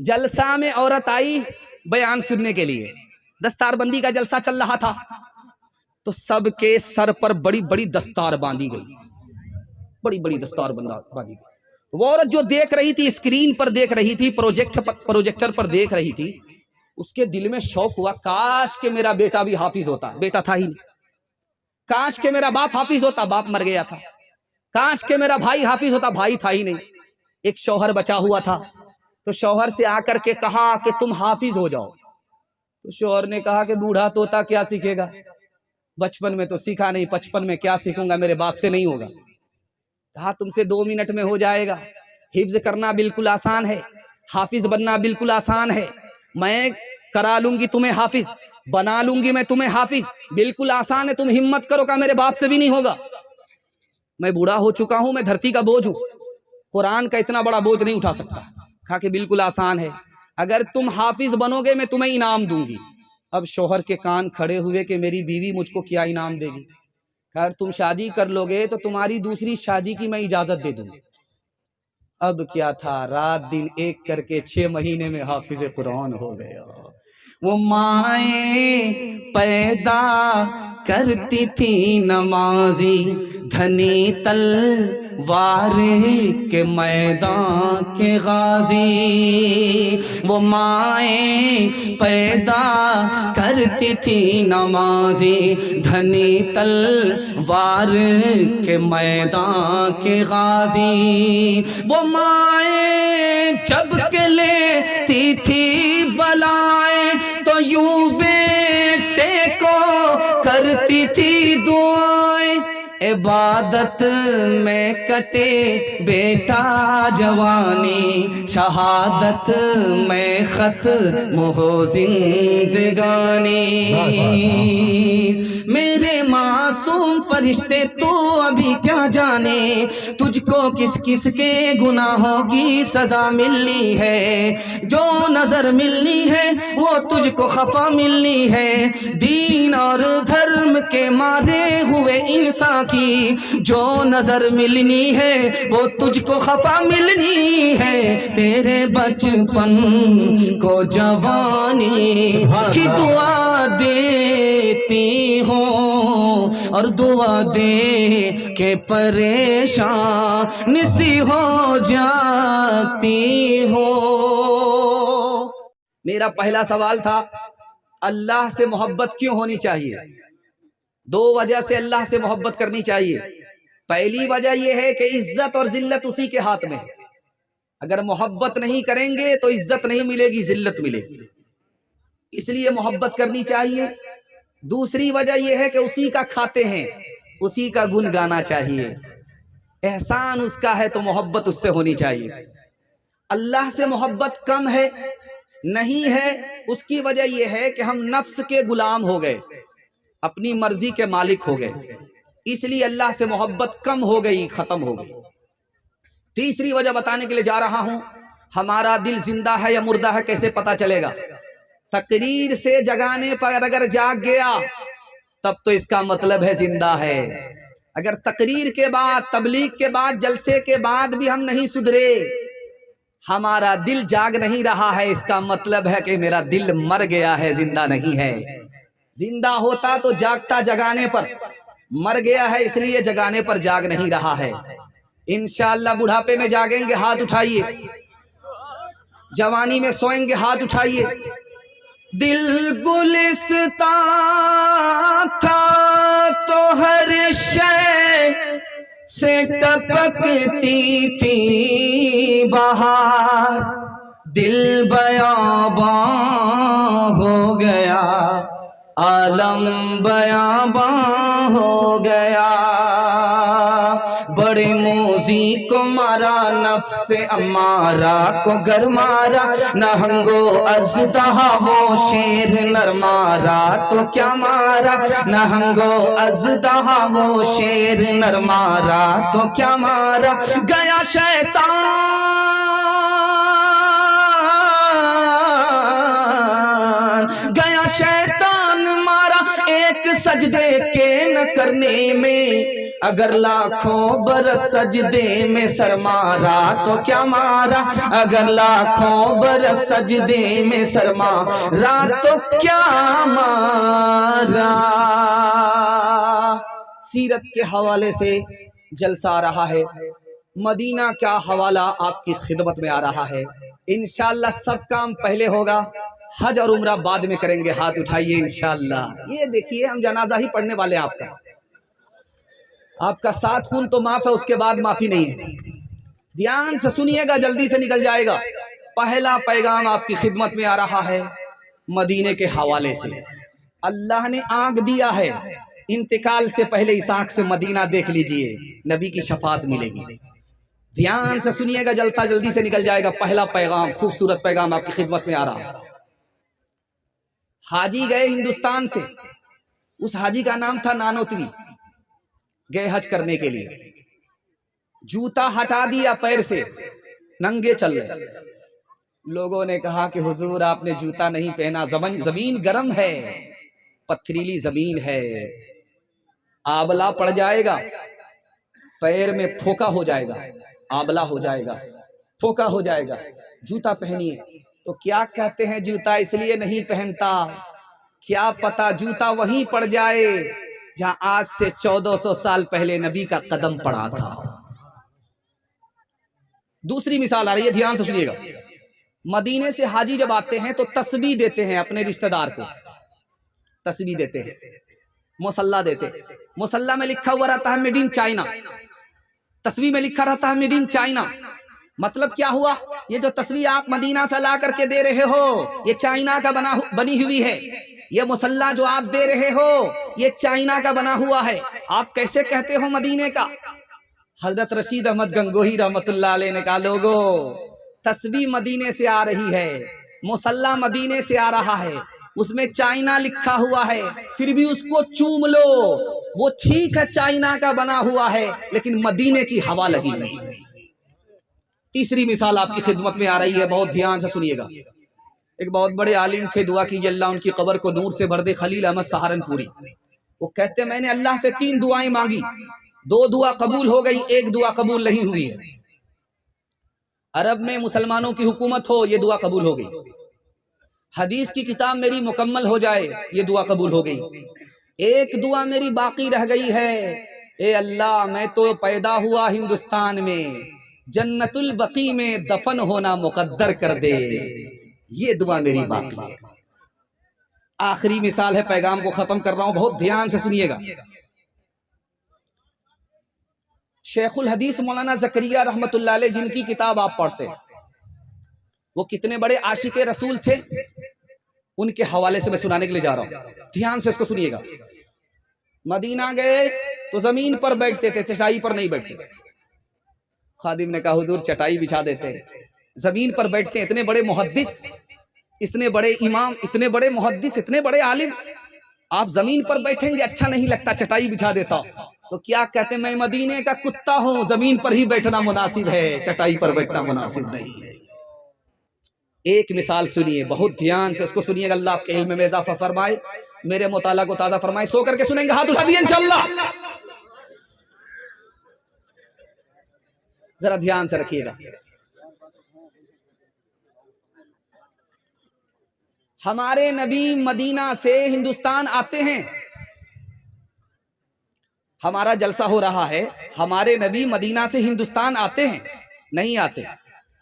جلسہ میں عورت آئی بیان سننے کے لیے، دستار بندی کا جلسہ چل رہا تھا، تو سب کے سر پر بڑی بڑی دستار باندھی گئی، بڑی بڑی دستار باندھی گئی۔ وہ عورت جو دیکھ رہی تھی، اسکرین پر دیکھ رہی تھی، پروجیکٹر پر دیکھ رہی تھی، اس کے دل میں شوق ہوا، کاش کہ میرا بیٹا بھی حافظ ہوتا، بیٹا تھا ہی نہیں۔ کاش کہ میرا باپ حافظ ہوتا، باپ مر گیا تھا۔ کاش کہ میرا بھائی حافظ ہوتا، بھائی تھا ہی نہیں۔ ایک شوہر بچا ہوا تھا، تو شوہر سے آ کر کے کہا کہ تم حافظ ہو جاؤ۔ تو شوہر نے کہا کہ بوڑھا طوطا کیا سیکھے گا، بچپن میں تو سیکھا نہیں، 55 میں کیا سیکھوں گا، میرے باپ سے نہیں ہوگا۔ کہا تم سے 2 منٹ میں ہو جائے گا، حفظ کرنا بالکل آسان ہے، حافظ بننا بالکل آسان ہے، میں کرا لوں گی تمہیں حافظ، بنا لوں گی میں تمہیں حافظ، بالکل آسان ہے، تم ہمت کرو، کہ میرے باپ سے بھی نہیں ہوگا، میں بوڑھا ہو چکا ہوں، میں دھرتی کا بوجھ ہوں، قرآن کا اتنا بڑا بوجھ نہیں اٹھا سکتا۔ کہا کہ بالکل آسان ہے، اگر تم حافظ بنو گے میں تمہیں انعام دوں گی۔ اب شوہر کے کان کھڑے ہوئے کہ میری بیوی مجھ کو کیا انعام دے گی؟ اگر تم شادی کر لو گے تو تمہاری دوسری شادی کی میں اجازت دے دوں گی۔ اب کیا تھا، رات دن ایک کر کے 6 مہینے میں حافظ قرآن ہو گیا۔ وہ مائیں پیدا کرتی تھی نمازی، دھنی تلوار کے میدان کے غازی۔ وہ مائیں پیدا کرتی تھی نمازی، دھنی تلوار کے میدان کے غازی۔ وہ مائیں جب کہ لیتی تھی بلائیں، تو یوں بیٹے کو کرتی تھی دعائیں۔ عبادت میں کٹے بیٹا جوانی، شہادت میں ختم ہو زندگانی۔ میرے معصوم فرشتے تو ابھی کیا جانے، تجھ کو کس کس کے گناہوں کی سزا ملنی ہے۔ جو نظر ملنی ہے وہ تجھ کو خفا ملنی ہے، دین اور دھرم کے مارے ہوئے انسان کی جو نظر ملنی ہے وہ تجھ کو خفا ملنی ہے۔ تیرے بچپن کو جوانی کی دعا دیتی ہوں، اور دعا دے کے پریشان نسی ہو جاتی ہوں۔ میرا پہلا سوال تھا، اللہ سے محبت کیوں ہونی چاہیے؟ 2 وجہ سے اللہ سے محبت کرنی چاہیے۔ پہلی وجہ یہ ہے کہ عزت اور ذلت اسی کے ہاتھ میں ہے، اگر محبت نہیں کریں گے تو عزت نہیں ملے گی، ذلت ملے گی، اس لیے محبت کرنی چاہیے۔ دوسری وجہ یہ ہے کہ اسی کا کھاتے ہیں، اسی کا گن گانا چاہیے، احسان اس کا ہے تو محبت اس سے ہونی چاہیے۔ اللہ سے محبت کم ہے نہیں ہے، اس کی وجہ یہ ہے کہ ہم نفس کے غلام ہو گئے، اپنی مرضی کے مالک ہو گئے، اس لیے اللہ سے محبت کم ہو گئی، ختم ہو گئی۔ تیسری وجہ بتانے کے لیے جا رہا ہوں، ہمارا دل زندہ ہے یا مردہ ہے کیسے پتا چلے گا؟ تقریر سے جگانے پر اگر جاگ گیا تب تو اس کا مطلب ہے زندہ ہے۔ اگر تقریر کے بعد، تبلیغ کے بعد، جلسے کے بعد بھی ہم نہیں سدھرے، ہمارا دل جاگ نہیں رہا ہے، اس کا مطلب ہے کہ میرا دل مر گیا ہے، زندہ نہیں ہے۔ زندہ ہوتا تو جاگتا جگانے پر، مر گیا ہے اس لیے جگانے پر جاگ نہیں رہا ہے۔ انشاءاللہ بڑھاپے میں جاگیں گے، ہاتھ اٹھائیے، جوانی میں سوئیں گے، ہاتھ اٹھائیے۔ دل گلستان تھا تو ہر شے سے ٹپکتی تھی بہار، دل بیاباں ہو گیا، عالم بیاباں ہو گیا۔ بڑے موذی کو مارا، نفس امارہ کو گر مارا، نہنگو اژدہا وہ شیر نر مارا تو کیا مارا، نہنگو اژدہا وہ شیر نر مارا تو کیا مارا۔ گیا شیطان گیا شیطان مارا ایک سجدے کے نہ کرنے میں، اگر لاکھوں برس سجدے میں سر مارا تو کیا مارا، اگر لاکھوں برس سجدے میں سر مارا تو کیا مارا۔ سیرت کے حوالے سے جلسہ آ رہا ہے، مدینہ کا حوالہ آپ کی خدمت میں آ رہا ہے۔ انشاءاللہ سب کام پہلے ہوگا، حج اور عمرہ بعد میں کریں گے۔ ہاتھ اٹھائیے انشاءاللہ۔ یہ دیکھیے ہم جنازہ ہی پڑھنے والے ہیں، آپ کا 7 خون تو معاف ہے، اس کے بعد معافی نہیں ہے۔ دھیان سے سنیے گا، جلدی سے نکل جائے گا۔ پہلا پیغام آپ کی خدمت میں آ رہا ہے مدینے کے حوالے سے۔ اللہ نے آنکھ دیا ہے، انتقال سے پہلے اس آنکھ سے مدینہ دیکھ لیجئے، نبی کی شفاعت ملے گی۔ دھیان سے سنیے گا، جلدی سے نکل جائے گا۔ پہلا پیغام، خوبصورت پیغام آپ کی خدمت میں آ رہا ہے۔ حاجی گئے ہندوستان سے، اس حاجی کا نام تھا نانوتوی، گئے حج کرنے کے لیے، جوتا ہٹا دیا پیر سے، ننگے چل رہے۔ لوگوں نے کہا کہ حضور آپ نے جوتا نہیں پہنا، زمین گرم ہے، پتھریلی زمین ہے، آبلہ پڑ جائے گا، پیر میں پھوکا ہو جائے گا، آبلہ ہو جائے گا، پھوکا ہو جائے گا، جوتا پہنیے۔ تو کیا کہتے ہیں جوتا اس لیے نہیں پہنتا، کیا پتا جوتا وہیں پڑ جائے جہاں آج سے 1400 سال پہلے نبی کا قدم پڑا تھا۔ دوسری مثال آ رہی ہے، دھیان سے سنیے گا۔ مدینے سے حاجی جب آتے ہیں تو تسبیح دیتے ہیں اپنے رشتہ دار کو، تسبیح دیتے ہیں، مصلی دیتے ہیں۔ مصلی میں لکھا ہوا رہتا ہے میڈ ان چائنا، تسبیح میں لکھا رہتا ہے میڈ ان چائنا۔ مطلب کیا ہوا، یہ جو تسبیح آپ مدینہ سے لا کر کے دے رہے ہو یہ چائنا کا بنی ہوئی ہے، یہ مصلی جو آپ دے رہے ہو یہ چائنا کا بنا ہوا ہے، آپ کیسے کہتے ہو مدینے کا؟ حضرت رشید احمد گنگوہی رحمت اللہ علیہ نے کہا لوگو تسبیح مدینے سے آ رہی ہے، مصلی مدینے سے آ رہا ہے، اس میں چائنا لکھا ہوا ہے، پھر بھی اس کو چوم لو، وہ ٹھیک ہے چائنا کا بنا ہوا ہے لیکن مدینے کی ہوا لگی ہوئی ہے۔ تیسری مثال آپ کی خدمت میں آ رہی ہے، بہت دھیان سے سنیے گا۔ ایک بہت بڑے عالم تھے، دعا کیجئے اللہ ان کی قبر کو نور سے بھر دے، خلیل احمد سہارنپوری۔ وہ کہتے میں نے اللہ سے 3 دعائیں مانگی، 2 دعا قبول ہو گئی، 1 دعا قبول نہیں ہوئی ہے۔ عرب میں مسلمانوں کی حکومت ہو، یہ دعا قبول ہو گئی۔ حدیث کی کتاب میری مکمل ہو جائے، یہ دعا قبول ہو گئی۔ 1 دعا میری باقی رہ گئی ہے، اے اللہ میں تو پیدا ہوا ہندوستان میں، جنت البقیع میں دفن ہونا مقدر کر دے، یہ دعا میری باقی ہے۔ آخری مثال ہے، پیغام کو ختم کر رہا ہوں، بہت دھیان سے سنیے گا۔ شیخ الحدیث مولانا زکریا رحمت اللہ علیہ جن کی کتاب آپ پڑھتے ہیں، وہ کتنے بڑے عاشق رسول تھے، ان کے حوالے سے میں سنانے کے لیے جا رہا ہوں، دھیان سے اس کو سنیے گا۔ مدینہ گئے تو زمین پر بیٹھتے تھے، چٹائی پر نہیں بیٹھتے تھے۔ خادم نے کہا حضور چٹائی بچھا دیتے ہیں، زمین پر بیٹھتے ہیں، اتنے بڑے محدث، اتنے بڑے امام، اتنے بڑے محدث، اتنے بڑے عالم، آپ زمین پر بیٹھیں گے اچھا نہیں لگتا، چٹائی بچھا دیتا۔ تو کیا کہتے ہیں میں مدینے کا کتا ہوں، زمین پر ہی بیٹھنا مناسب ہے، چٹائی پر بیٹھنا مناسب نہیں ہے۔ ایک مثال سنیے، بہت دھیان سے اس کو سنیے گا، اللہ آپ کے علم میں اضافہ فرمائے، میرے مطالعہ کو تازہ فرمائے۔ سو کر کے سنیں گے، ہاتھ اٹھا دیے انشاءاللہ، ذرا دھیان سے رکھیے گا۔ ہمارے نبی مدینہ سے ہندوستان آتے ہیں، ہمارا جلسہ ہو رہا ہے، ہمارے نبی مدینہ سے ہندوستان آتے ہیں؟ نہیں آتے۔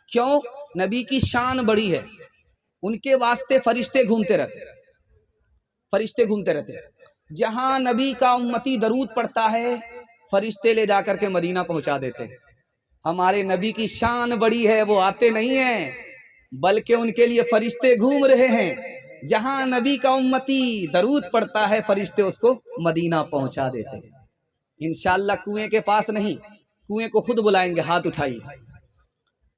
کیوں؟ نبی کی شان بڑی ہے، ان کے واسطے فرشتے گھومتے رہتے، فرشتے گھومتے رہتے۔ جہاں نبی کا امتی درود پڑھتا ہے فرشتے لے جا کر کے مدینہ پہنچا دیتے ہیں۔ ہمارے نبی کی شان بڑی ہے، وہ آتے نہیں ہیں بلکہ ان کے لیے فرشتے گھوم رہے ہیں۔ جہاں نبی کا امتی درود پڑھتا ہے فرشتے اس کو مدینہ پہنچا دیتے ہیں۔ انشاءاللہ کنویں کے پاس نہیں، کنویں کو خود بلائیں گے، ہاتھ اٹھائیے۔